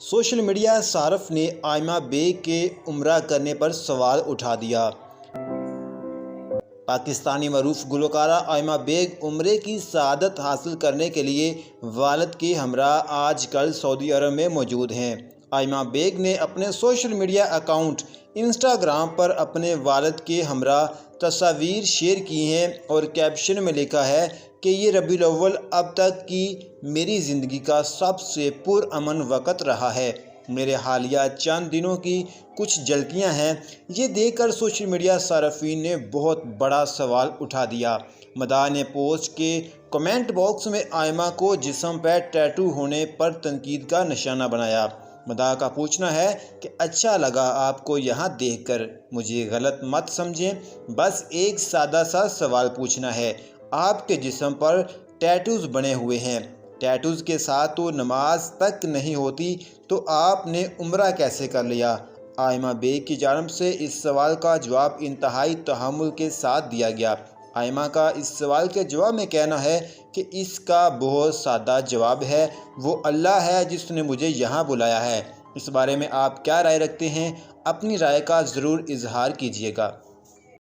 Social media Saraf ने Aima bag के उम्रा करने पर सवाल उठा दिया। पाकिस्तानी मरूफ गुलकारा आयमा बेग उम्रे की सआदत हासिल करने के लिए वालिद के हमरा आजकल सऊदी अरब में मौजूद हैं। आयमा बेग ने अपने सोशल मीडिया अकाउंट इंस्टाग्राम पर अपने वालिद के हमरा तस्वीर शेयर की हैं और कैप्शन में लिखा है कि ये रबीउल अव्वल अब तक की मेरी ज़िंदगी का सबसे पुरअमन वक़्त रहा है। मेरे हालिया चंद दिनों की कुछ झलकियां हैं। ये देखकर सोशल मीडिया सार्फिन ने बहुत बड़ा सवाल उठा दिया। मदाह ने पोस्ट के कमेंट बॉक्स में आयमा को जिस्म पर टैटू होने पर तनकीद का निशाना बनाया। मदाह का पूछना है कि अच्छा लगा आपको यहाँ देखकर, मुझे गलत मत समझें, बस एक सादा सा सवाल पूछना है। आपके जिस्म पर टैटूज़ बने हुए हैं, टैटूज़ के साथ तो नमाज तक नहीं होती, तो आपने उम्रा कैसे कर लिया? आयमा बेग की जानिब से इस सवाल का जवाब इंतहाई तहम्मुल के साथ दिया गया। आयमा का इस सवाल के जवाब में कहना है कि इसका बहुत सादा जवाब है, वो अल्लाह है जिसने मुझे यहाँ बुलाया है। इस बारे में आप क्या राय रखते हैं? अपनी राय का ज़रूर इजहार कीजिएगा।